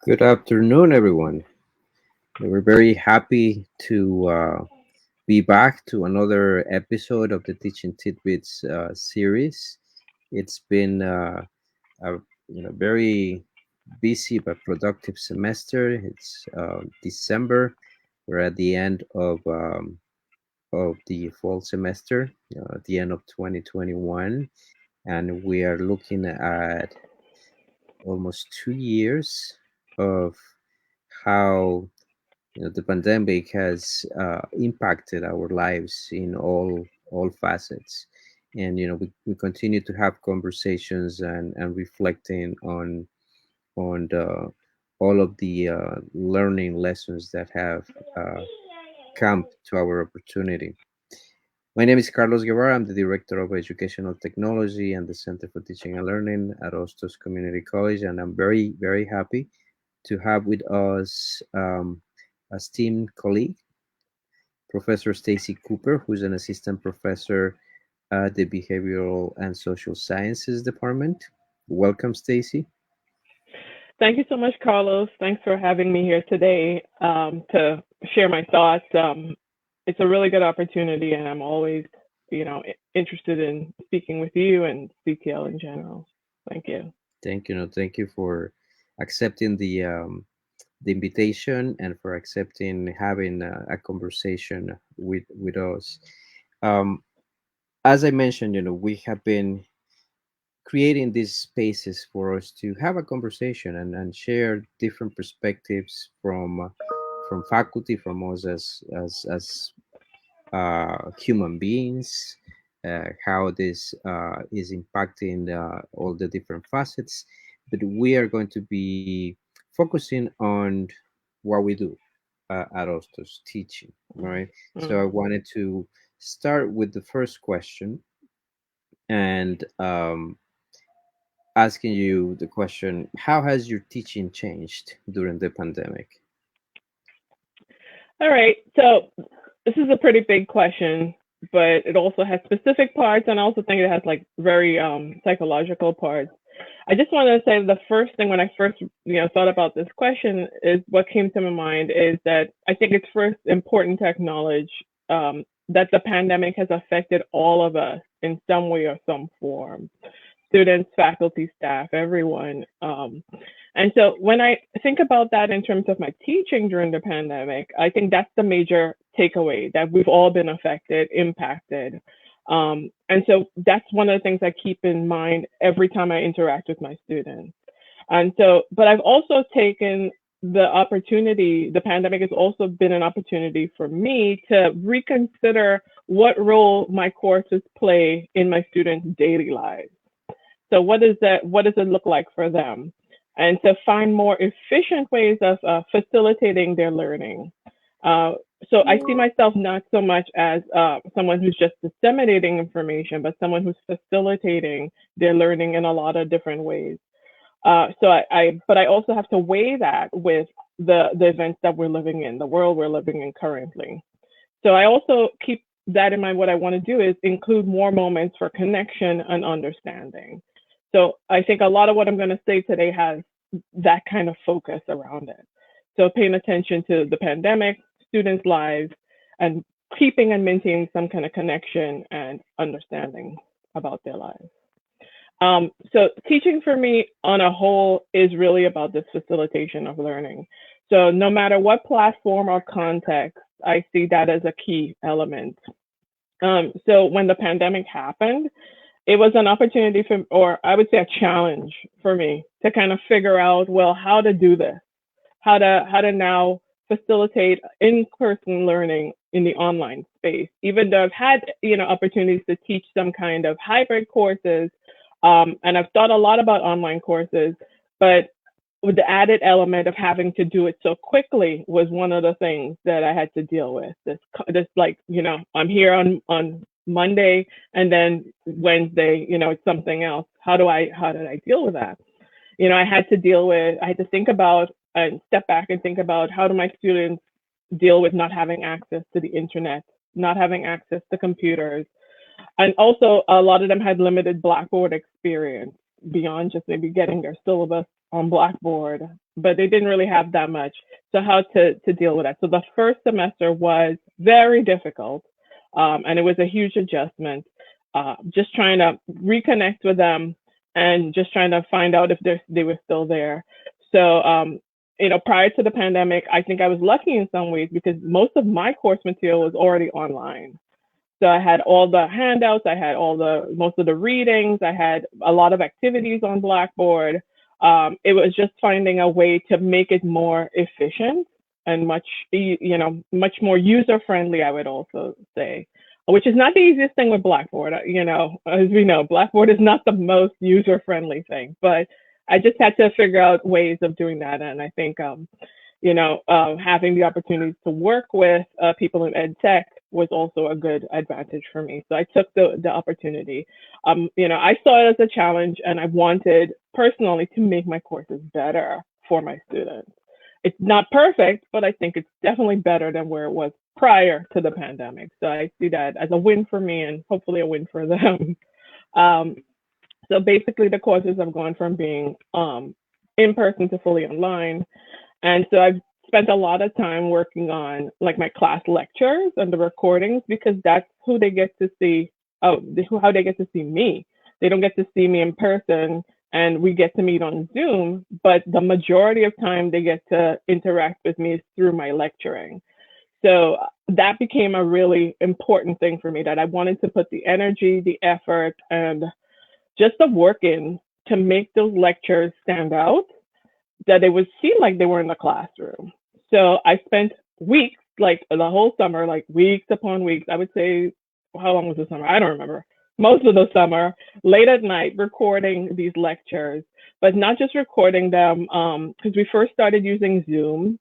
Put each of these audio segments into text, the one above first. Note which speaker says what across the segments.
Speaker 1: Good afternoon, everyone. We're very happy to be back to another episode of the Teaching Tidbits series. It's been a very busy but productive semester. It's December. We're at the end of the fall semester, at the end of 2021, and we are looking at almost 2 years of how the pandemic has impacted our lives in all facets, and we continue to have conversations and reflecting on all of the learning lessons that have come to our opportunity. My name is Carlos Guevara. I'm the Director of Educational Technology and the Center for Teaching and Learning at Hostos Community College, and I'm very happy to have with us a esteemed colleague, Professor Stacey Cooper, who's an assistant professor at the Behavioral and Social Sciences Department. Welcome, Stacey.
Speaker 2: Thank you so much, Carlos. Thanks for having me here today to share my thoughts. It's a really good opportunity, and I'm always, interested in speaking with you and CTL in general. Thank you.
Speaker 1: Thank you for accepting the invitation and for accepting having a conversation with us. As I mentioned, we have been creating these spaces for us to have a conversation and share different perspectives from faculty, from us as human beings, how this is impacting all the different facets. But we are going to be focusing on what we do at Hostos, teaching, right? So I wanted to start with the first question and asking you the question, how has your teaching changed during the pandemic?
Speaker 2: All right, so this is a pretty big question, but it also has specific parts, and I also think it has very psychological parts. I just want to say the first thing when I first thought about this question is what came to my mind is that I think it's first important to acknowledge that the pandemic has affected all of us in some way or some form. Students, faculty, staff, everyone. And so when I think about that in terms of my teaching during the pandemic, I think that's the major takeaway, that we've all been affected, impacted. And so that's one of the things I keep in mind every time I interact with my students. And so, but I've also taken the opportunity, the pandemic has also been an opportunity for me to reconsider what role my courses play in my students' daily lives. So what does it look like for them? And to find more efficient ways of facilitating their learning. So I see myself not so much as someone who's just disseminating information, but someone who's facilitating their learning in a lot of different ways. But I also have to weigh that with the events that we're living in, the world we're living in currently. So I also keep that in mind. What I want to do is include more moments for connection and understanding. So I think a lot of what I'm going to say today has that kind of focus around it. So paying attention to the pandemic, students' lives, and keeping and maintaining some kind of connection and understanding about their lives. So teaching for me on a whole is really about this facilitation of learning. So no matter what platform or context, I see that as a key element. So when the pandemic happened, it was an opportunity or I would say a challenge for me to kind of figure out, well, how to do this, how to now facilitate in-person learning in the online space. Even though I've had, opportunities to teach some kind of hybrid courses, and I've thought a lot about online courses, but with the added element of having to do it so quickly was one of the things that I had to deal with. This I'm here on Monday, and then Wednesday, it's something else. How did I deal with that? I had to think about and step back and think about how do my students deal with not having access to the internet, not having access to computers. And also, a lot of them had limited Blackboard experience beyond just maybe getting their syllabus on Blackboard, but they didn't really have that much. So how to deal with that. So the first semester was very difficult, and it was a huge adjustment. Just trying to reconnect with them and just trying to find out if they were still there. So, prior to the pandemic, I think I was lucky in some ways because most of my course material was already online. So I had all the handouts, I had most of the readings, I had a lot of activities on Blackboard. It was just finding a way to make it more efficient and much more user friendly, I would also say, which is not the easiest thing with Blackboard. As we know, Blackboard is not the most user friendly thing, but I just had to figure out ways of doing that. And I think, having the opportunity to work with people in ed tech was also a good advantage for me. So I took the opportunity. I saw it as a challenge, and I wanted personally to make my courses better for my students. It's not perfect, but I think it's definitely better than where it was prior to the pandemic. So I see that as a win for me and hopefully a win for them. So basically, the courses have gone from being in person to fully online. And so I've spent a lot of time working on like my class lectures and the recordings because that's who they get to see, how they get to see me. They don't get to see me in person and we get to meet on Zoom, but the majority of time they get to interact with me is through my lecturing. So that became a really important thing for me, that I wanted to put the energy, the effort, and just the work in to make those lectures stand out, that they would seem like they were in the classroom. So I spent weeks, like the whole summer, like weeks upon weeks. I would say, how long was the summer? I don't remember. Most of the summer, late at night, recording these lectures, but not just recording them, because we first started using Zoom.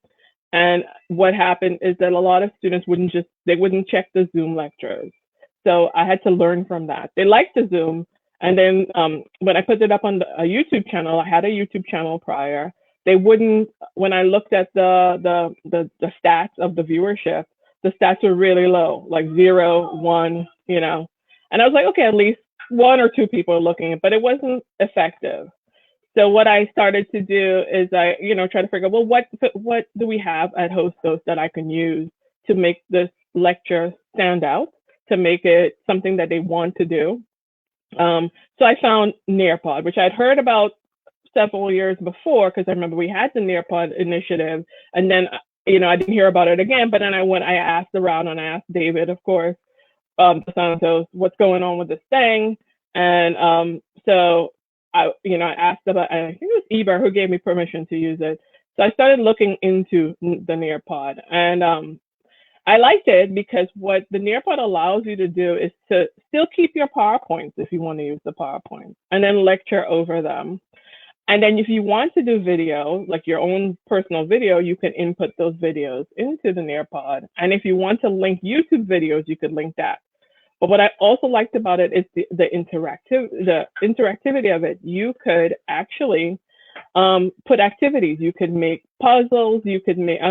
Speaker 2: And what happened is that a lot of students wouldn't check the Zoom lectures. So I had to learn from that. They liked the Zoom. And then when I put it up on a YouTube channel, I had a YouTube channel prior. They wouldn't, when I looked at the stats of the viewership, the stats were really low, like 0, 1, And I was like, okay, at least 1 or 2 people are looking, but it wasn't effective. So what I started to do is I, try to figure out, well, what do we have at Hostos that I can use to make this lecture stand out, to make it something that they want to do. So I found Nearpod, which I'd heard about several years before, because I remember we had the Nearpod initiative, and then I didn't hear about it again. But then I asked around, and I asked David, of course, Santos, what's going on with this thing, and so I asked about, I think it was Eber who gave me permission to use it. So I started looking into the Nearpod, and I liked it because what the Nearpod allows you to do is to still keep your PowerPoints if you want to use the PowerPoints, and then lecture over them. And then if you want to do video, like your own personal video, you can input those videos into the Nearpod. And if you want to link YouTube videos, you could link that. But what I also liked about it is the interactivity of it. You could actually put activities. You could make puzzles. You could make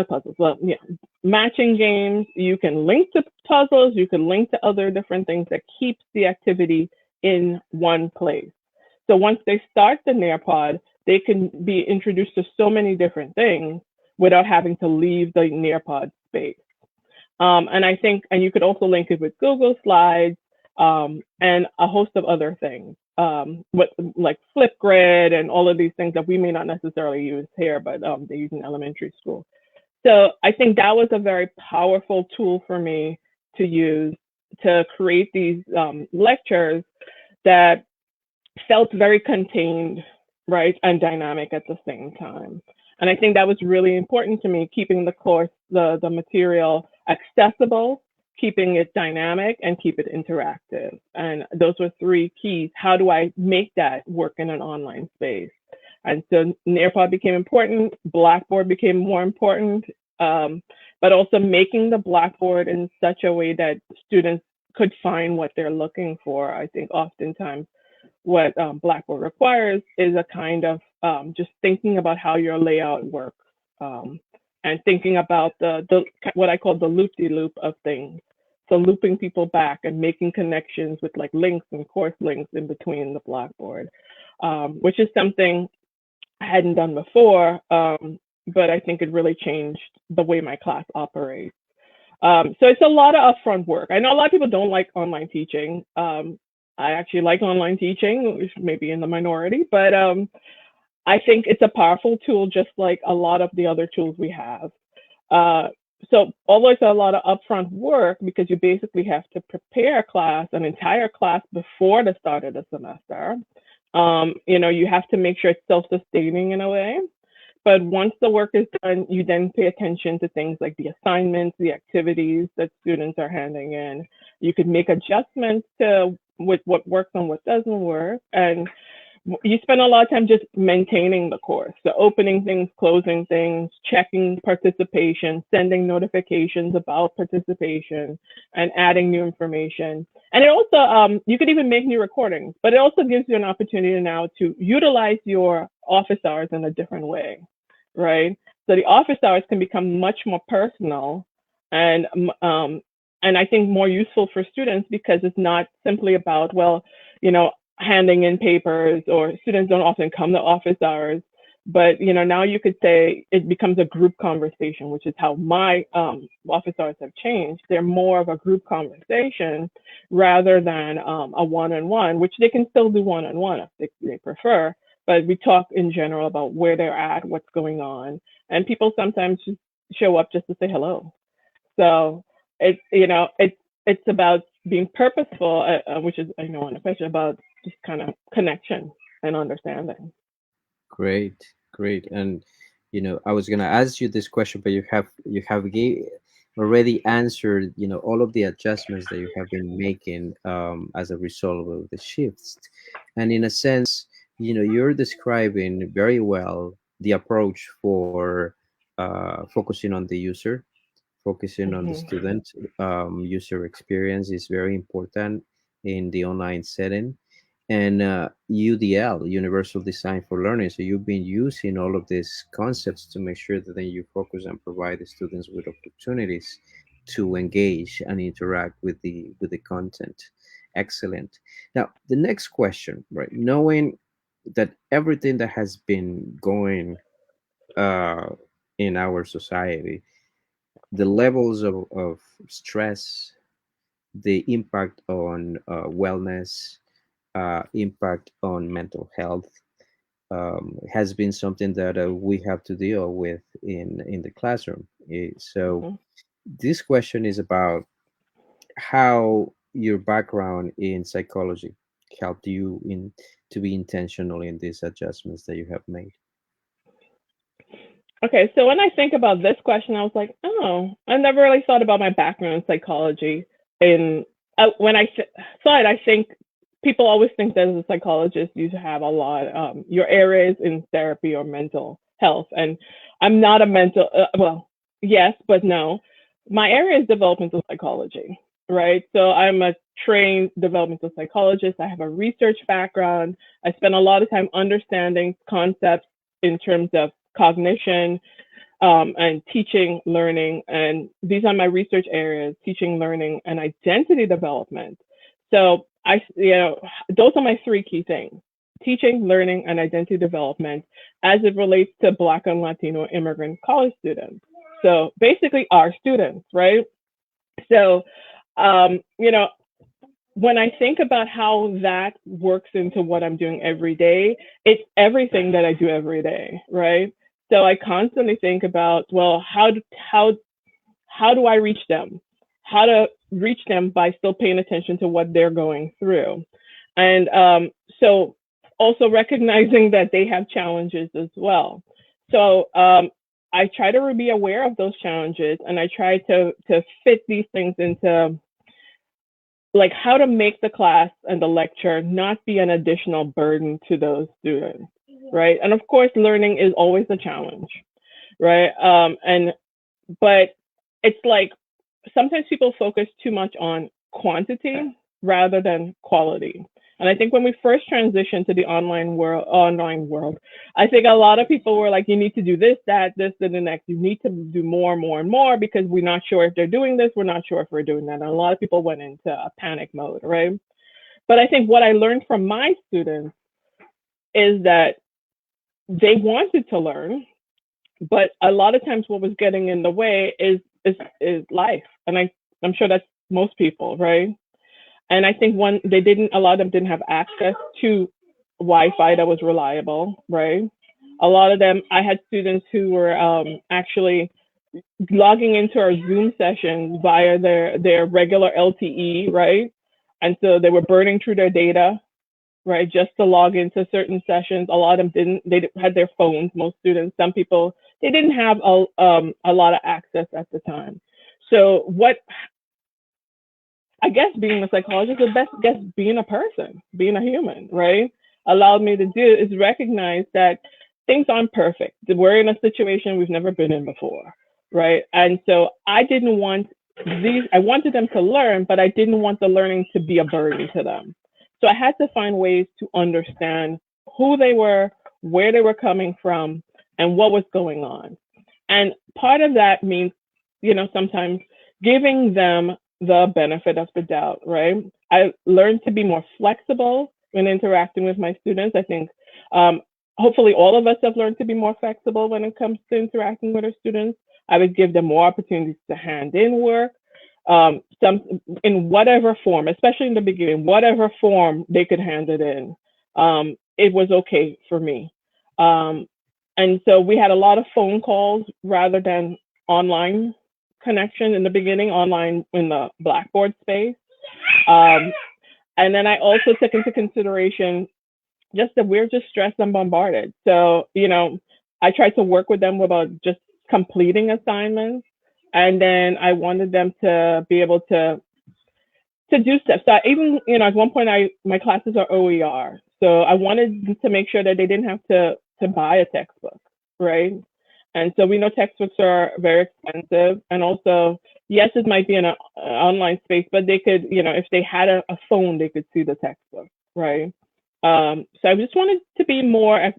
Speaker 2: matching games. You can link to puzzles. You can link to other different things that keeps the activity in one place. So once they start the Nearpod, they can be introduced to so many different things without having to leave the Nearpod space. And I think, and you could also link it with Google Slides and a host of other things, like Flipgrid and all of these things that we may not necessarily use here, but they use in elementary school. So I think that was a very powerful tool for me to use to create these lectures that felt very contained, right, and dynamic at the same time. And I think that was really important to me, keeping the course, the material accessible, keeping it dynamic, and keep it interactive. And those were 3 keys. How do I make that work in an online space? And so Nearpod became important, Blackboard became more important, but also making the Blackboard in such a way that students could find what they're looking for. I think oftentimes what Blackboard requires is a kind of just thinking about how your layout works. and thinking about the what I call the loop-de-loop of things. So looping people back and making connections with like links and course links in between the Blackboard, which is something I hadn't done before, but I think it really changed the way my class operates. So it's a lot of upfront work. I know a lot of people don't like online teaching. I actually like online teaching, which may be in the minority, but I think it's a powerful tool, just like a lot of the other tools we have. So although it's a lot of upfront work, because you basically have to prepare a class, an entire class before the start of the semester, you have to make sure it's self-sustaining in a way. But once the work is done, you then pay attention to things like the assignments, the activities that students are handing in. You could make adjustments to with what works and what doesn't work. And you spend a lot of time just maintaining the course. So opening things, closing things, checking participation, sending notifications about participation, and adding new information. And it also, you could even make new recordings, but it also gives you an opportunity now to utilize your office hours in a different way, right? So the office hours can become much more personal and I think more useful for students, because it's not simply about, handing in papers, or students don't often come to office hours, but now you could say it becomes a group conversation, which is how my office hours have changed. They're more of a group conversation rather than a one-on-one, which they can still do one-on-one if they prefer, but we talk in general about where they're at, what's going on, and people sometimes just show up just to say hello. So it's about being purposeful, which is, I know, one question about just kind of connection and understanding.
Speaker 1: Great. And I was gonna ask you this question, but you have already answered all of the adjustments that you have been making as a result of the shifts. And in a sense, you're describing very well the approach for focusing on the user, focusing on the
Speaker 2: Mm-hmm.
Speaker 1: student. User experience is very important in the online setting. And UDL, Universal Design for Learning. So you've been using all of these concepts to make sure that then you focus and provide the students with opportunities to engage and interact with the content. Excellent. Now, the next question, right? Knowing that everything that has been going uh, in our society, the levels of stress, the impact on wellness, impact on mental health, has been something that we have to deal with in the classroom. So
Speaker 2: Mm-hmm.
Speaker 1: this question is about how your background in psychology helped you in to be intentional in these adjustments that you have made.
Speaker 2: Okay, so when I think about this question, I was like, oh, I never really thought about my background in psychology. And when I saw it, I think people always think that as a psychologist, you have a lot, your areas in therapy or mental health. And I'm not a mental, yes, but no. My area is developmental psychology, right? So I'm a trained developmental psychologist. I have a research background. I spend a lot of time understanding concepts in terms of cognition, and teaching, learning. And these are my research areas: teaching, learning, and identity development. So those are my three key things: teaching, learning, and identity development as it relates to Black and Latino immigrant college students. So basically our students, right? So, when I think about how that works into what I'm doing every day, it's everything that I do every day, right? So I constantly think about, well, how do I reach them? How to reach them by still paying attention to what they're going through, and so also recognizing that they have challenges as well. So I try to be aware of those challenges, and I try to fit these things into, like, how to make the class and the lecture not be an additional burden to those students, right? And of course, learning is always a challenge, right? But it's like sometimes people focus too much on quantity rather than quality. And I think when we first transitioned to the online world, I think a lot of people were like, you need to do this, that, this, and the next. You need to do more, more, and more because we're not sure if they're doing this. We're not sure if we're doing that. And a lot of people went into a panic mode, right? But I think what I learned from my students is that they wanted to learn, but a lot of times what was getting in the way is life. And I'm sure that's most people, right? And I think a lot of them didn't have access to Wi-Fi that was reliable, right? A lot of them, I had students who were actually logging into our Zoom sessions via their regular LTE, right? And so they were burning through their data, right, just to log into certain sessions. A lot of them didn't. They had their phones. Most students, some people, they didn't have a lot of access at the time. So what I guess being a psychologist, the best guess being a person, being a human, right, allowed me to do is recognize that things aren't perfect. We're in a situation we've never been in before, right? And so I didn't want I wanted them to learn, but I didn't want the learning to be a burden to them. So I had to find ways to understand who they were, where they were coming from, and what was going on. And part of that means, sometimes giving them the benefit of the doubt, right? I learned to be more flexible when interacting with my students. I think hopefully all of us have learned to be more flexible when it comes to interacting with our students. I would give them more opportunities to hand in work, some in whatever form, especially in the beginning, whatever form they could hand it in. It was okay for me. And so we had a lot of phone calls rather than online connection in the beginning, online in the Blackboard space. Um, and then I also took into consideration just that we're just stressed and bombarded. So, I tried to work with them about just completing assignments. And then I wanted them to be able to do stuff. So even, at one point my classes are OER. So I wanted to make sure that they didn't have to buy a textbook, right? And so we know textbooks are very expensive. And also, yes, it might be in an online space, but they could, if they had a phone, they could see the textbook, right? So I just wanted to be more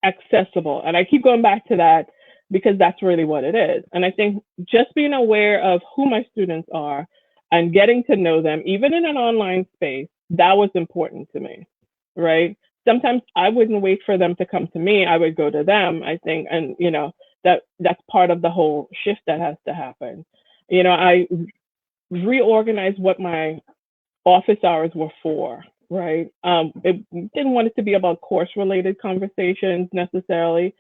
Speaker 2: accessible. And I keep going back to that because that's really what it is. And I think just being aware of who my students are and getting to know them, even in an online space, that was important to me, right? Sometimes I wouldn't wait for them to come to me. I would go to them, I think. And, that's part of the whole shift that has to happen. I reorganized what my office hours were for, right? It didn't want it to be about course related conversations necessarily,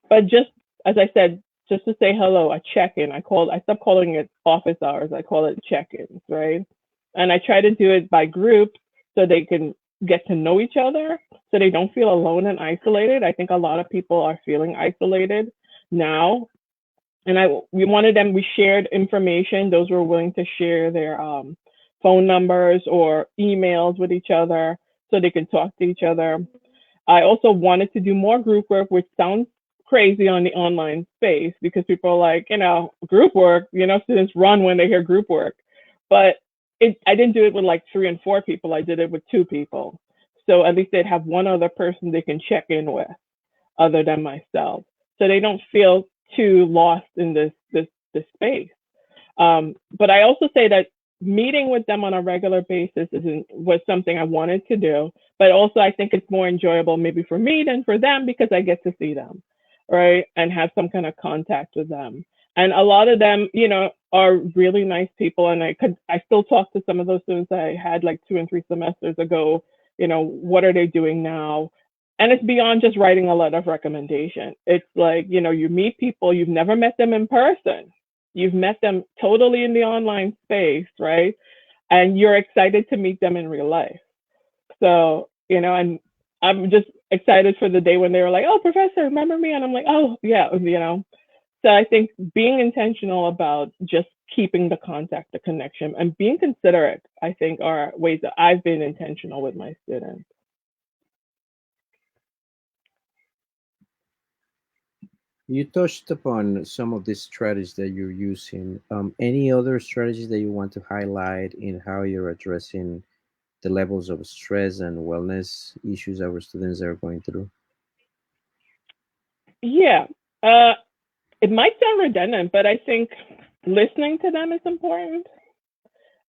Speaker 2: but just as I said, just to say hello, a check-in. I stopped calling it office hours. I call it check-ins, right? And I try to do it by group so they can get to know each other, so they don't feel alone and isolated. I think a lot of people are feeling isolated now. And we shared information. Those were willing to share their phone numbers or emails with each other so they can talk to each other. I also wanted to do more group work, which sounds crazy on the online space because people are like, group work, students run when they hear group work. But I didn't do it with like 3 and 4 people. I did it with 2 people. So at least they'd have one other person they can check in with other than myself. So they don't feel too lost in this space. But I also say that meeting with them on a regular basis was something I wanted to do. But also I think it's more enjoyable maybe for me than for them because I get to see them, right? And have some kind of contact with them. And a lot of them, are really nice people. And I still talk to some of those students I had like 2 and 3 semesters ago. What are they doing now? And it's beyond just writing a letter of recommendation. It's like, you meet people, you've never met them in person. You've met them totally in the online space, right? And you're excited to meet them in real life. So, and I'm just excited for the day when they were like, oh, professor, remember me? And I'm like, oh, yeah, So I think being intentional about just keeping the contact, the connection, and being considerate, I think are ways that I've been intentional with my students.
Speaker 1: You touched upon some of the strategies that you're using. Any other strategies that you want to highlight in how you're addressing the levels of stress and wellness issues our students are going through?
Speaker 2: Yeah. It might sound redundant, but I think listening to them is important.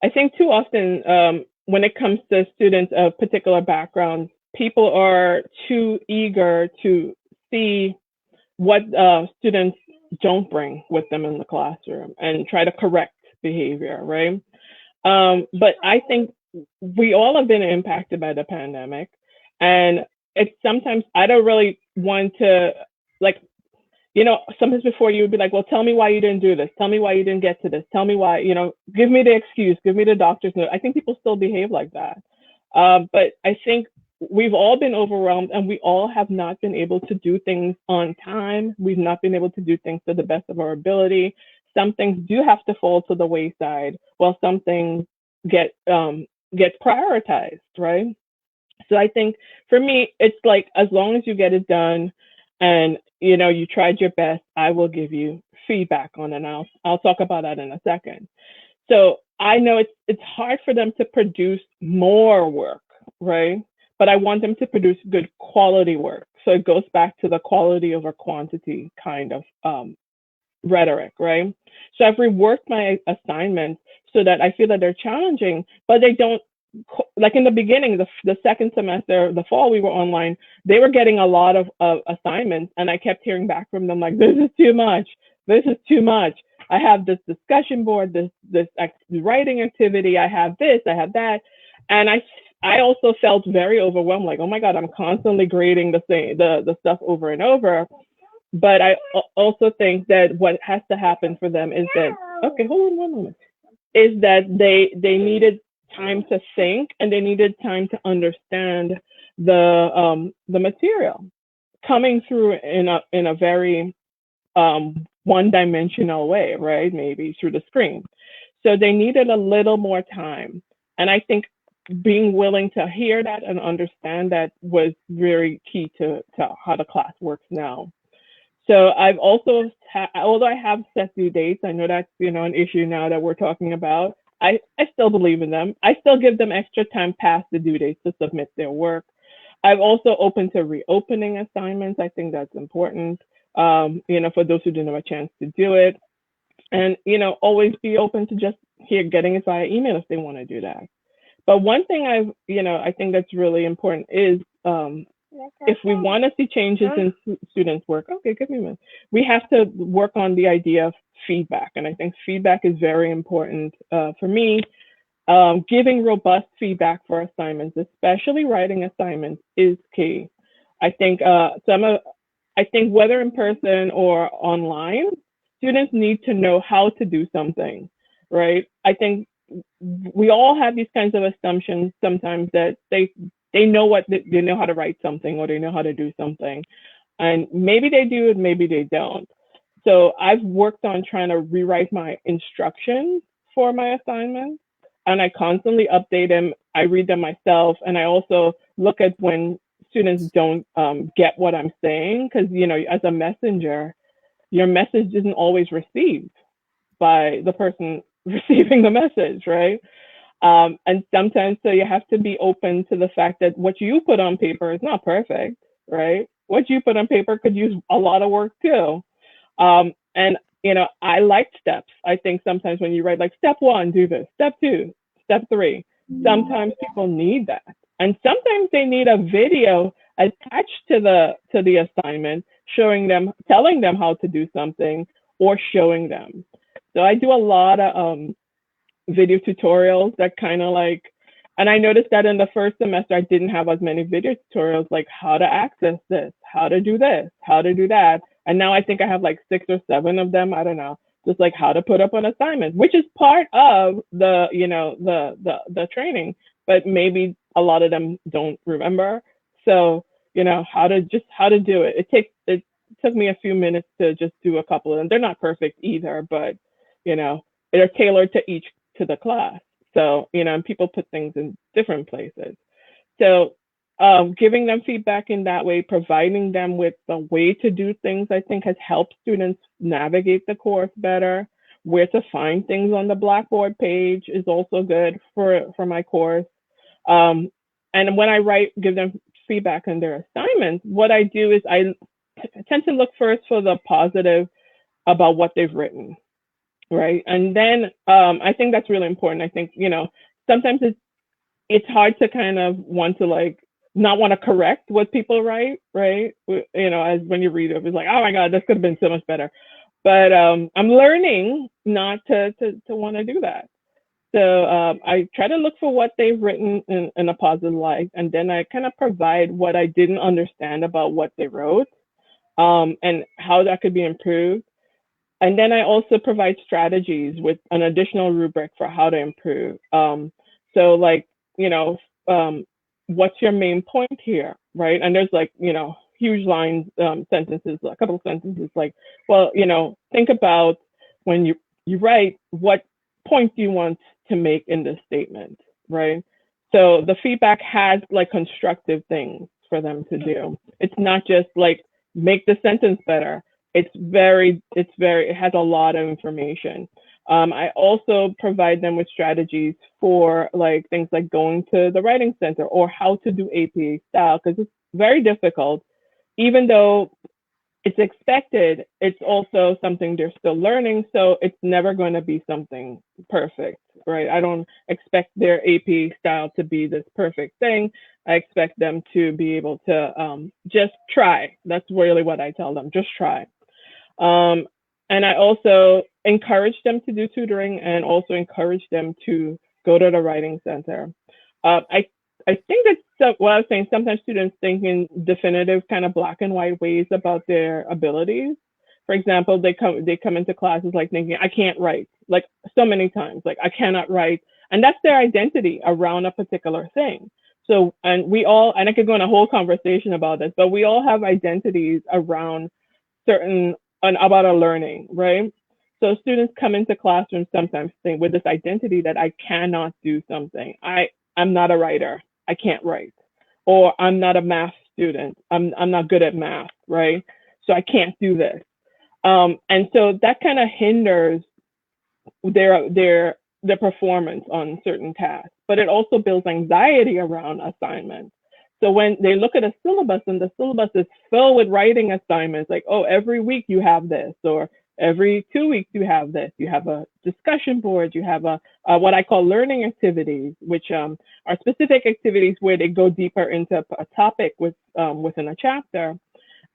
Speaker 2: I think too often when it comes to students of particular backgrounds, people are too eager to see what students don't bring with them in the classroom and try to correct behavior, right? But I think we all have been impacted by the pandemic, and it's sometimes I don't really want to like sometimes before you would be like, well, tell me why you didn't do this. Tell me why you didn't get to this. Tell me why, give me the excuse, give me the doctor's note. I think people still behave like that. But I think we've all been overwhelmed and we all have not been able to do things on time. We've not been able to do things to the best of our ability. Some things do have to fall to the wayside while some things get prioritized, right? So I think for me, it's like as long as you get it done and you tried your best, I will give you feedback on it. And I'll talk about that in a second. So I know it's hard for them to produce more work, right? But I want them to produce good quality work. So it goes back to the quality over quantity kind of rhetoric, right? So I've reworked my assignments so that I feel that they're challenging, but they don't, like in the beginning, the second semester, the fall we were online, they were getting a lot of assignments, and I kept hearing back from them like, this is too much. This is too much. I have this discussion board, this writing activity. I have this, I have that, and I also felt very overwhelmed. Like, oh my God, I'm constantly grading the stuff over and over. But I also think that what has to happen for them is that hold on one moment, is that they needed time to think and they needed time to understand the material coming through in a very one-dimensional way, right? Maybe through the screen. So they needed a little more time. And I think being willing to hear that and understand that was very key to how the class works now. So I've also, although I have set due dates, I know that's, an issue now that we're talking about. I still believe in them. I still give them extra time past the due dates to submit their work. I've also opened to reopening assignments. I think that's important, for those who didn't have a chance to do it. And, always be open to just getting it via email if they want to do that. But one thing I think that's really important is if we want to see changes in students' work, give me a minute. We have to work on the idea of feedback. And I think feedback is very important for me. Giving robust feedback for assignments, especially writing assignments, is key. I think I think whether in person or online, students need to know how to do something, right? I think we all have these kinds of assumptions sometimes that they know they know how to write something or they know how to do something, and maybe they do and maybe they don't. So I've worked on trying to rewrite my instructions for my assignments, and I constantly update them. I read them myself, and I also look at when students don't get what I'm saying, because as a messenger, your message isn't always received by the person receiving the message, right? And sometimes, so you have to be open to the fact that what you put on paper is not perfect, right? What you put on paper could use a lot of work too. And I like steps. I think sometimes when you write like step 1, do this, step 2, step 3, sometimes people need that. And sometimes they need a video attached to the assignment, telling them how to do something or showing them. So I do a lot of video tutorials that kind of and I noticed that in the first semester, I didn't have as many video tutorials, like how to access this, how to do this, how to do that. And now I think I have like 6 or 7 of them. I don't know, just like how to put up an assignment, which is part of the, the training, but maybe a lot of them don't remember. So, how to do it. It took me a few minutes to just do a couple of them. They're not perfect either, but, they're tailored to the class. So, and people put things in different places. So giving them feedback in that way, providing them with the way to do things, I think has helped students navigate the course better. Where to find things on the Blackboard page is also good for my course. And when I give them feedback on their assignments, what I do is I tend to look first for the positive about what they've written, right? And then I think that's really important. I think, sometimes it's hard to kind of want to like not want to correct what people write, right? As when you read it, it's like, oh my God, this could have been so much better. But I'm learning not to want to do that. So I try to look for what they've written in a positive light, and then I kind of provide what I didn't understand about what they wrote, and how that could be improved. And then I also provide strategies with an additional rubric for how to improve. So like, what's your main point here, right? And there's like, huge lines, sentences, a couple of sentences like, well, think about when you write, what point do you want to make in this statement, right? So the feedback has like constructive things for them to do. It's not just like make the sentence better. It has a lot of information. I also provide them with strategies for like things like going to the writing center or how to do APA style, because it's very difficult. Even though it's expected, it's also something they're still learning. So it's never going to be something perfect, right? I don't expect their APA style to be this perfect thing. I expect them to be able to just try. That's really what I tell them, just try. And I also encourage them to do tutoring and also encourage them to go to the writing center. I think that's what I was saying. Sometimes students think in definitive kind of black and white ways about their abilities. For example, they come into classes like thinking, I can't write, like so many times, like I cannot write. And that's their identity around a particular thing. So, and I could go in a whole conversation about this, but we all have identities around about our learning, right? So students come into classrooms sometimes think with this identity that I cannot do something. I'm not a writer. I can't write. Or I'm not a math student. I'm not good at math, right? So I can't do this. And so that kind of hinders their performance on certain tasks, but it also builds anxiety around assignments. So when they look at a syllabus and the syllabus is filled with writing assignments, like, oh, every week you have this, or every 2 weeks you have this, you have a discussion board, you have a what I call learning activities, which are specific activities where they go deeper into a topic within a chapter,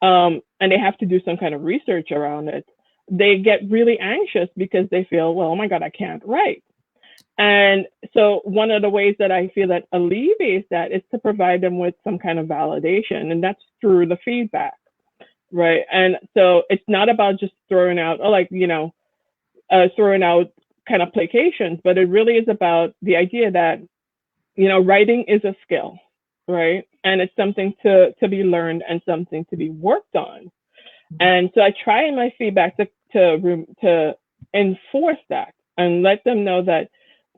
Speaker 2: and they have to do some kind of research around it. They get really anxious because they feel, well, oh my God, I can't write. And so one of the ways that I feel that alleviates that is to provide them with some kind of validation, and that's through the feedback, right? And so it's not about just throwing out, throwing out kind of placations, but it really is about the idea that, writing is a skill, right? And it's something to be learned and something to be worked on. And so I try in my feedback to enforce that and let them know that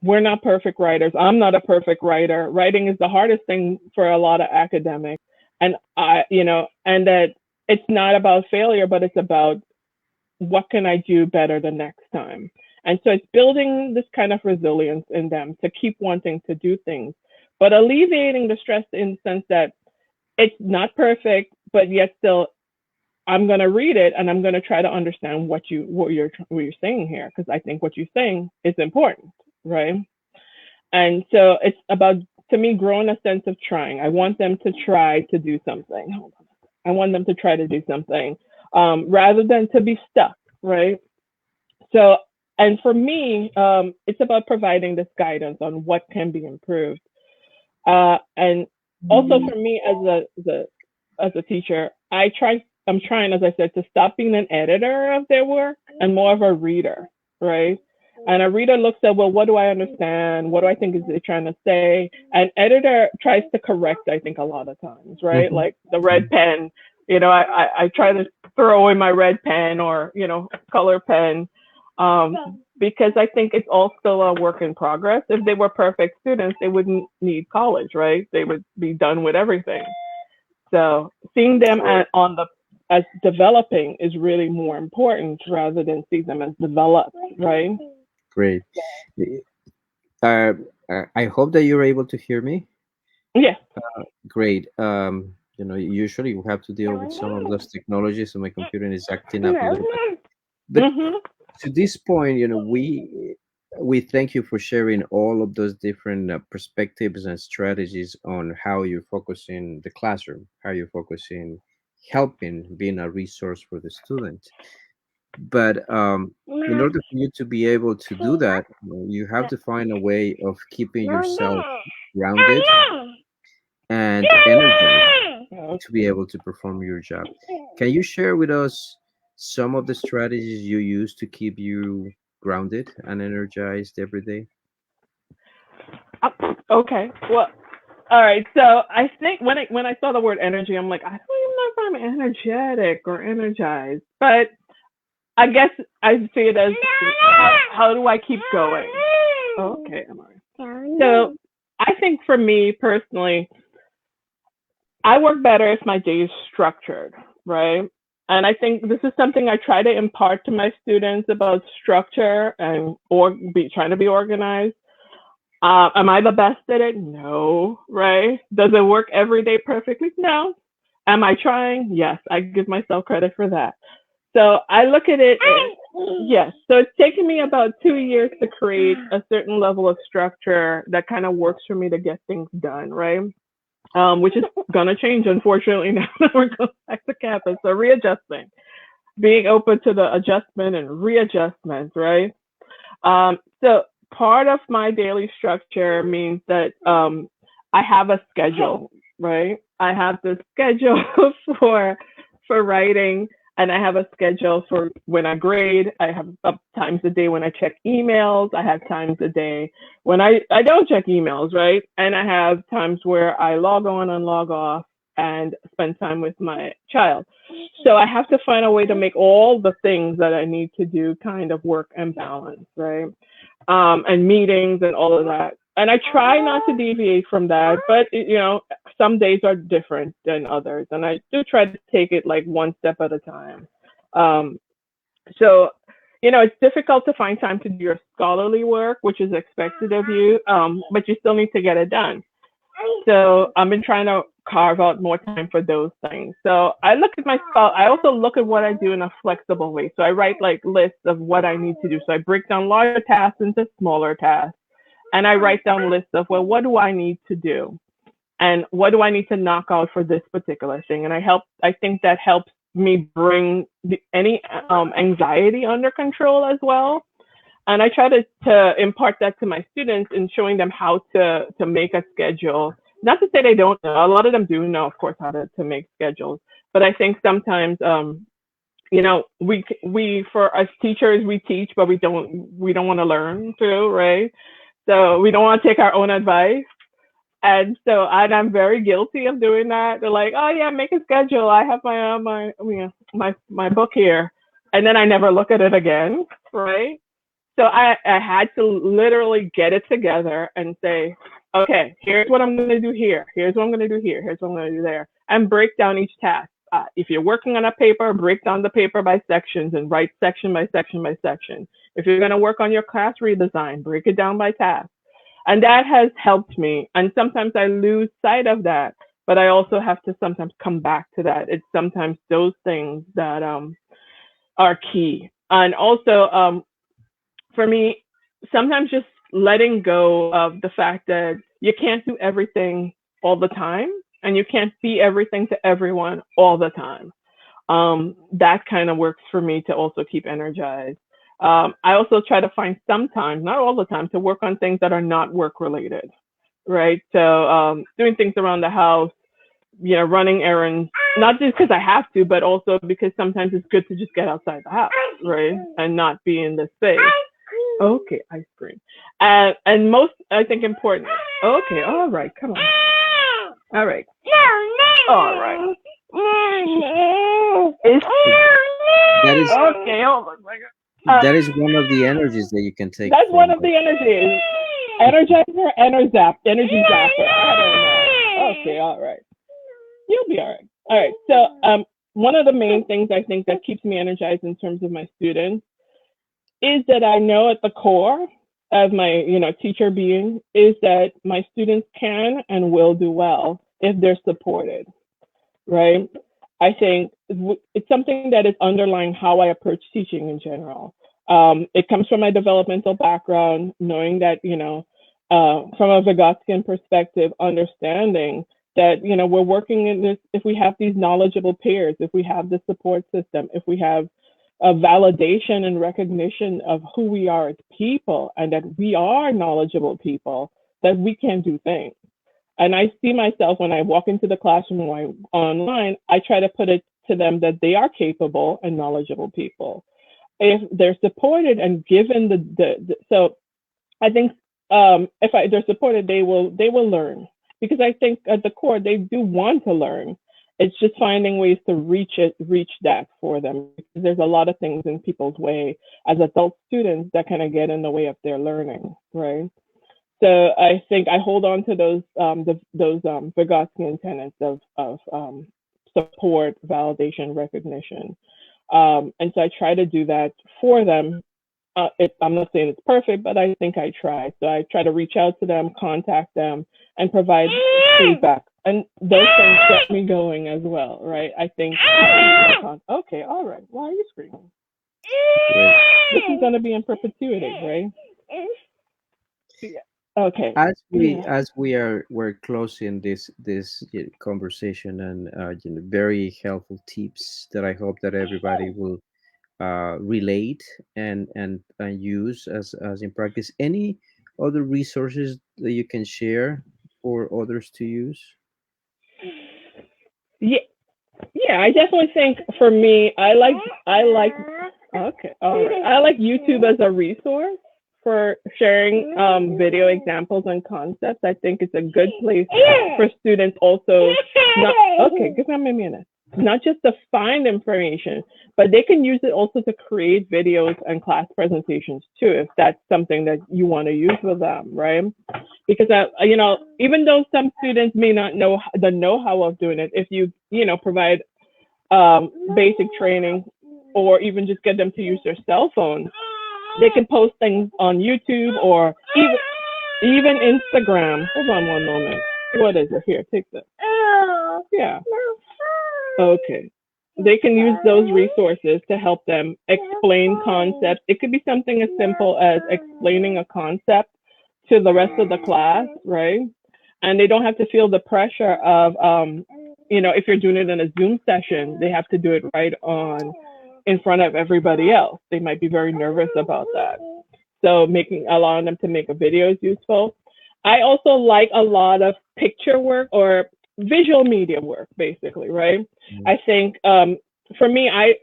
Speaker 2: we're not perfect writers. I'm not a perfect writer. Writing is the hardest thing for a lot of academics. And and that it's not about failure, but it's about what can I do better the next time? And so it's building this kind of resilience in them to keep wanting to do things, but alleviating the stress in the sense that it's not perfect, but yet still I'm going to read it and I'm going to try to understand what you're saying here, because I think what you're saying is important, right? And so it's about, to me, growing a sense of trying. I want them to try to do something. I want them to try to do something rather than to be stuck, right? So, and for me, it's about providing this guidance on what can be improved. And also for me as a teacher, I'm trying, as I said, to stop being an editor of their work and more of a reader, right? And a reader looks at, well, what do I understand? What do I think is they trying to say? An editor tries to correct, I think, a lot of times, right? Like the red pen, I try to throw in my red pen or, color pen, because I think it's all still a work in progress. If they were perfect students, they wouldn't need college, right? They would be done with everything. So seeing them as developing is really more important rather than see them as developed, right?
Speaker 1: Great. I hope that you're able to hear me.
Speaker 2: Yes.
Speaker 1: Great. Usually we have to deal with some of those technologies, so my computer is acting up a little bit. But
Speaker 2: Mhm.
Speaker 1: to this point, we thank you for sharing all of those different perspectives and strategies on how you're focusing the classroom, how you're focusing helping being a resource for the student. But in order for you to be able to do that, you have to find a way of keeping yourself grounded and energized to be able to perform your job. Can you share with us some of the strategies you use to keep you grounded and energized every day?
Speaker 2: Okay. Well, all right. So I think when I saw the word energy, I'm like, I don't even know if I'm energetic or energized, but I guess I see it as how do I keep going? Okay, I'm all right. So I think for me personally, I work better if my day is structured, right? And I think this is something I try to impart to my students about structure and or be trying to be organized. Am I the best at it? No, right? Does it work every day perfectly? No. Am I trying? Yes, I give myself credit for that. So I look at it, yes. So it's taken me about 2 years to create a certain level of structure that kind of works for me to get things done, right? Which is going to change, unfortunately, now that we're going back to campus. So readjusting, being open to the adjustment and readjustment, right? So part of my daily structure means that I have a schedule, right? I have the schedule for writing, and I have a schedule for when I grade. I have times a day when I check emails. I have times a day when I don't check emails, right? And I have times where I log on and log off and spend time with my child. So I have to find a way to make all the things that I need to do kind of work and balance, right? And meetings and all of that. And I try not to deviate from that, but some days are different than others, and I do try to take it like one step at a time. Um, so, it's difficult to find time to do your scholarly work, which is expected of you, but you still need to get it done. So I've been trying to carve out more time for those things. So I look at my spell. I also look at what I do in a flexible way. So I write like lists of what I need to do. So I break down larger tasks into smaller tasks. And I write down lists of, well, what do I need to do? And what do I need to knock out for this particular thing? And I think that helps me bring any anxiety under control as well. And I try to impart that to my students in showing them how to make a schedule. Not to say they don't know. A lot of them do know, of course, how to make schedules. But I think sometimes, we for as teachers we teach, but we don't want to learn too, right? So we don't want to take our own advice. And so I'm very guilty of doing that. They're like, oh yeah, make a schedule. I have my book here, and then I never look at it again, right? So I had to literally get it together and say, okay, here's what I'm going to do here. Here's what I'm going to do here. Here's what I'm going to do there. And break down each task. If you're working on a paper, break down the paper by sections and write section by section by section. If you're going to work on your class redesign, break it down by task. And that has helped me. And sometimes I lose sight of that, but I also have to sometimes come back to that. It's sometimes those things that are key. And also, for me, sometimes just letting go of the fact that you can't do everything all the time and you can't be everything to everyone all the time. That kind of works for me to also keep energized. I also try to find some time, not all the time, to work on things that are not work related, right? So doing things around the house, running errands, not just because I have to, but also because sometimes it's good to just get outside the house, right? And not be in the space. Okay, ice cream. And most, I think, important. Okay, all right, come on. All right. All right.
Speaker 1: That is
Speaker 2: Okay, oh my God.
Speaker 1: that is one of the energies that you can take
Speaker 2: That's one
Speaker 1: from.
Speaker 2: of the energies. Energizer, energy zapper. I don't know. Okay, all right. You'll be all right. All right. So, one of the main things I think that keeps me energized in terms of my students is that I know at the core as my teacher being, is that my students can and will do well if they're supported, right? I think it's something that is underlying how I approach teaching in general. It comes from my developmental background, knowing that, from a Vygotskian perspective, understanding that, we're working in this, if we have these knowledgeable peers, if we have the support system, if we have a validation and recognition of who we are as people and that we are knowledgeable people, that we can do things. And I see myself when I walk into the classroom or online, I try to put it to them that they are capable and knowledgeable people. If they're supported and given so I think if they're supported, they will learn, because I think at the core they do want to learn. It's just finding ways to reach that for them. There's a lot of things in people's way as adult students that kind of get in the way of their learning, right? So I think I hold on to those Vygotskian tenets of support, validation, recognition, and so I try to do that for them. I'm not saying it's perfect, but I think I try. So I try to reach out to them, contact them, and provide feedback. And those things get me going as well, right? I think. Okay, all right. Why are you screaming?
Speaker 1: Great.
Speaker 2: This is going to be in perpetuity, right? Yeah. Okay.
Speaker 1: We're closing this conversation, and very helpful tips that I hope that everybody will relate and use as in practice. Any other resources that you can share for others to use?
Speaker 2: Yeah, yeah. I definitely think for me, I like. Okay, all right. I like YouTube as a resource for sharing video examples and concepts. I think it's a good place for students also. Okay, give me a minute. Not just to find information, but they can use it also to create videos and class presentations too, if that's something that you want to use with them, right? Because even though some students may not know the know-how of doing it, if you provide basic training, or even just get them to use their cell phone, they can post things on YouTube or even Instagram. Hold on one moment. What is it? Here, take this. Yeah. Okay. They can use those resources to help them explain concepts. It could be something as simple as explaining a concept to the rest of the class, right? And they don't have to feel the pressure of, if you're doing it in a Zoom session, they have to do it right on in front of everybody else. They might be very nervous about that. So allowing them to make a video is useful. I also like a lot of picture work or visual media work, basically, right? Mm-hmm. I think for me, I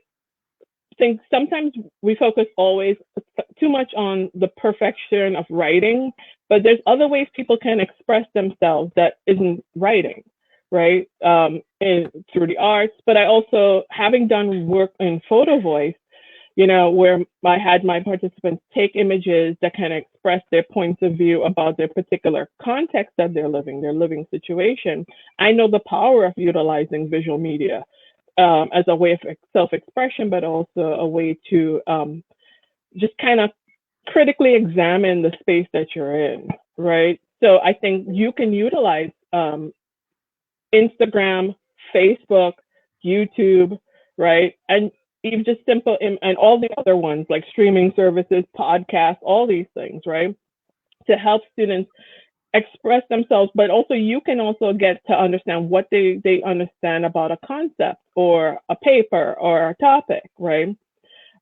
Speaker 2: think sometimes we focus always too much on the perfection of writing, but there's other ways people can express themselves that isn't writing, right? Through the arts. But I also, having done work in photo voice, where I had my participants take images that kind of express their points of view about their particular context that they're living, their living situation. I know the power of utilizing visual media as a way of self-expression, but also a way to just kind of critically examine the space that you're in, right? So I think you can utilize Instagram, Facebook, YouTube, right? And even just simple, and all the other ones like streaming services, podcasts, all these things, right? To help students express themselves, but also you can also get to understand what they understand about a concept or a paper or a topic, right?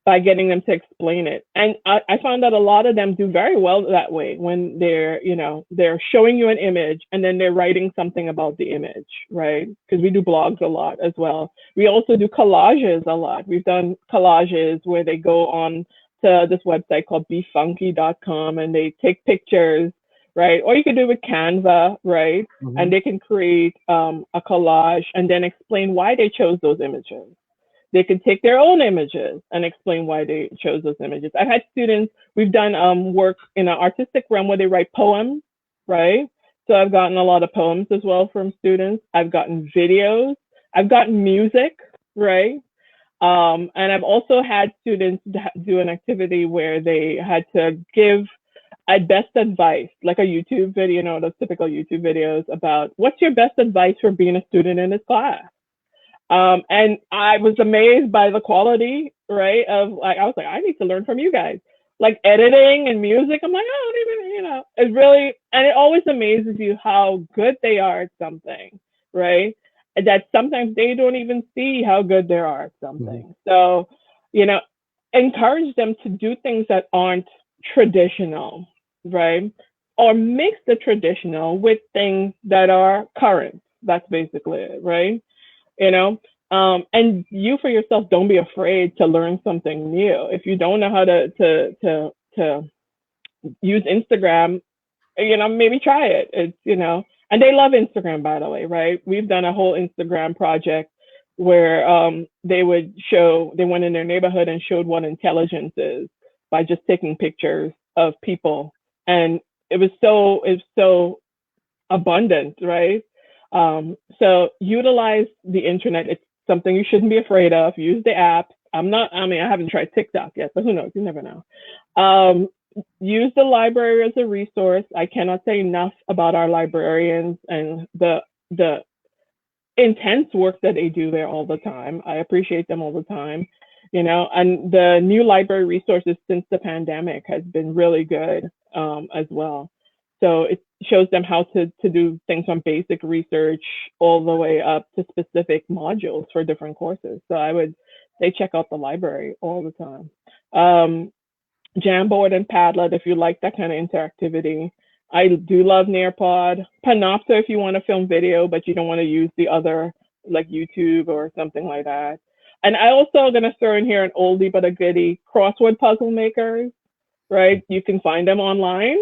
Speaker 2: By getting them to explain it. And I found that a lot of them do very well that way when they're showing you an image and then they're writing something about the image, right? Because we do blogs a lot as well. We also do collages a lot. We've done collages where they go on to this website called befunky.com and they take pictures, right? Or you can do it with Canva, right? Mm-hmm. And they can create a collage and then explain why they chose those images. They can take their own images and explain why they chose those images. I've had students, we've done work in an artistic realm where they write poems, right? So I've gotten a lot of poems as well from students. I've gotten videos. I've gotten music, right? And I've also had students do an activity where they had to give best advice, like a YouTube video, those typical YouTube videos about what's your best advice for being a student in this class. And I was amazed by the quality, right? Of like, I was like, I need to learn from you guys. Like editing and music, I'm like, I don't even, it's really, and it always amazes you how good they are at something, right? And that sometimes they don't even see how good they are at something. Mm-hmm. So, encourage them to do things that aren't traditional, right? Or mix the traditional with things that are current. That's basically it, right? And you for yourself, don't be afraid to learn something new. If you don't know how to use Instagram, maybe try it. It's, and they love Instagram, by the way, right? We've done a whole Instagram project where they went in their neighborhood and showed what intelligence is by just taking pictures of people. And it was so abundant, right? So utilize the internet. It's something you shouldn't be afraid of. Use the app. I haven't tried TikTok yet, but who knows? You never know. Use the library as a resource. I cannot say enough about our librarians and the intense work that they do there all the time. I appreciate them all the time, and the new library resources since the pandemic has been really good as well. So it shows them how to do things from basic research all the way up to specific modules for different courses. So I would say check out the library all the time. Jamboard and Padlet if you like that kind of interactivity. I do love Nearpod. Panopto if you want to film video, but you don't want to use the other, like YouTube or something like that. And I also going to throw in here an oldie but a goodie, crossword puzzle makers, right? You can find them online.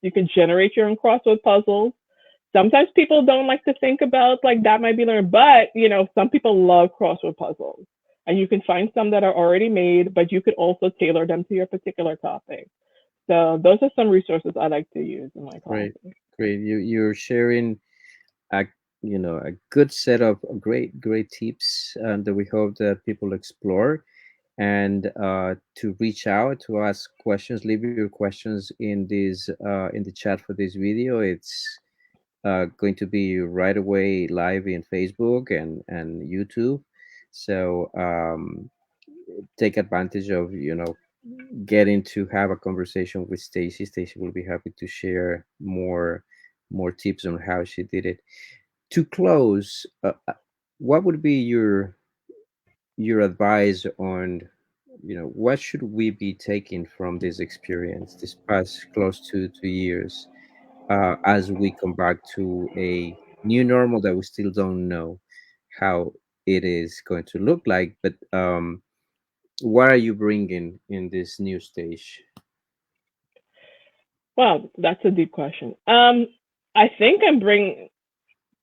Speaker 2: You can generate your own crossword puzzles. Sometimes people don't like to think about like that might be learned, but some people love crossword puzzles. And you can find some that are already made, but you could also tailor them to your particular topic. So those are some resources I like to use in my classes.
Speaker 1: Great. You're sharing a good set of great tips that we hope that people explore. And to reach out to ask questions, leave your questions in the chat for this video. It's going to be right away live in Facebook and YouTube. So take advantage of getting to have a conversation with Stacy. Stacy will be happy to share more tips on how she did it. To close, what would be your advice on what should we be taking from this experience this past close to 2 years, as we come back to a new normal that we still don't know how it is going to look like, but what are you bringing in this new stage?
Speaker 2: Wow, that's a deep question. I think I'm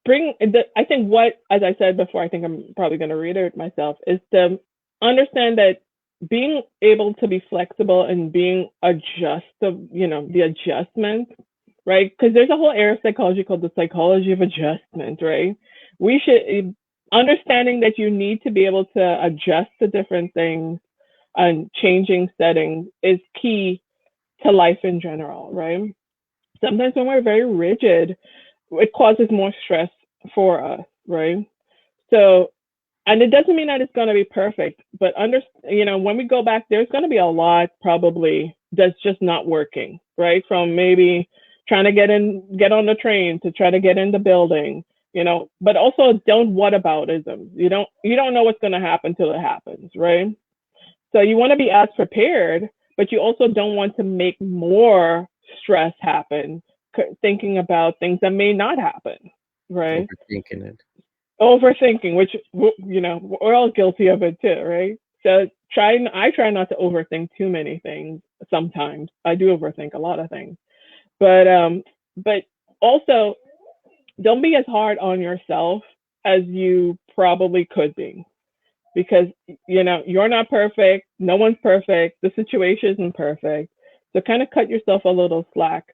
Speaker 2: I think what, as I said before, I think I'm probably going to reiterate myself, is to understand that being able to be flexible and being the adjustment, right? Because there's a whole area of psychology called the psychology of adjustment, right? We should, understanding that you need to be able to adjust to different things and changing settings is key to life in general, right? Sometimes when we're very rigid, it causes more stress for us, right? So, and it doesn't mean that it's going to be perfect, but when we go back, there's going to be a lot probably that's just not working, right? From maybe trying to get on the train to try to get in the building, but also don't whataboutism. You don't know what's going to happen till it happens, right? So you want to be as prepared, but you also don't want to make more stress happen thinking about things that may not happen, right? Overthinking, which we're all guilty of it too, right? So I try not to overthink too many things. Sometimes I do overthink a lot of things, but also don't be as hard on yourself as you probably could be, because you're not perfect. No one's perfect. The situation isn't perfect. So kind of cut yourself a little slack.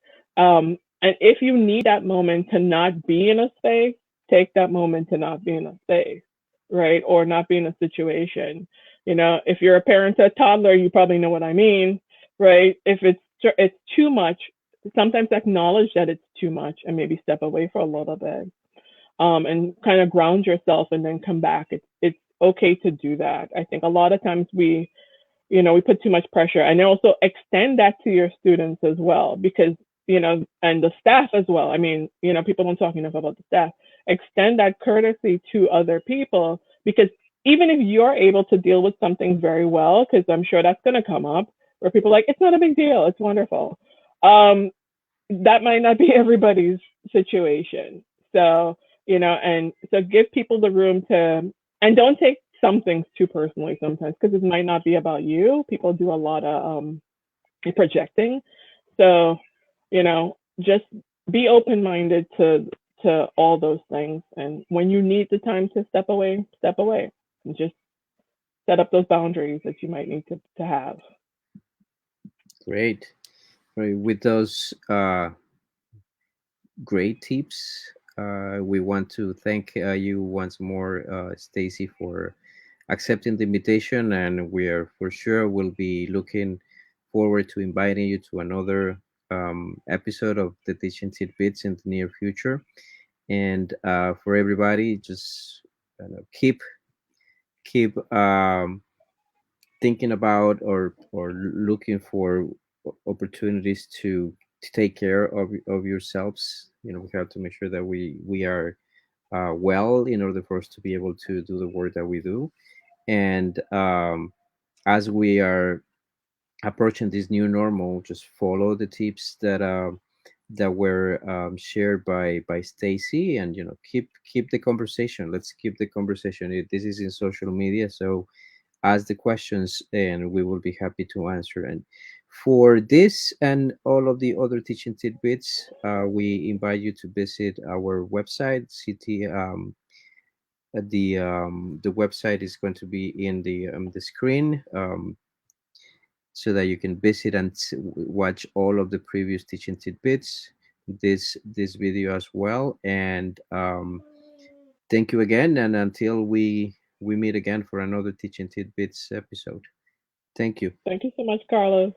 Speaker 2: And if you need that moment to not be in a space, take that moment to not be in a space, right? Or not be in a situation. If you're a parent to a toddler, you probably know what I mean, right? If it's it's too much, sometimes acknowledge that it's too much and maybe step away for a little bit, and kind of ground yourself and then come back. It's okay to do that. I think a lot of times we put too much pressure, and also extend that to your students as well, because and the staff as well. I mean, people don't talk enough about the staff. Extend that courtesy to other people, because even if you're able to deal with something very well, because I'm sure that's going to come up where people are like, it's not a big deal, it's wonderful. That might not be everybody's situation. So, and so give people the room to, and don't take some things too personally sometimes, because it might not be about you. People do a lot of projecting. So, just be open-minded to all those things. And when you need the time to step away, and just set up those boundaries that you might need to have.
Speaker 1: Great. Right. With those great tips, we want to thank you once more, Stacy, for accepting the invitation, and we are for sure will be looking forward to inviting you to another episode of the Teaching Tidbits in the near future. And for everybody, just keep thinking about or looking for opportunities to take care of yourselves. We have to make sure that we are well in order for us to be able to do the work that we do. And as we are approaching this new normal, just follow the tips that were shared by Stacy, and keep the conversation. Let's keep the conversation. This is in social media, so ask the questions and we will be happy to answer. And for this and all of the other teaching tidbits, we invite you to visit our website. The website is going to be in the screen, so that you can visit and watch all of the previous teaching tidbits, this video as well. And thank you again, and until we meet again for another teaching tidbits episode. Thank you.
Speaker 2: Thank you so much, Carlos.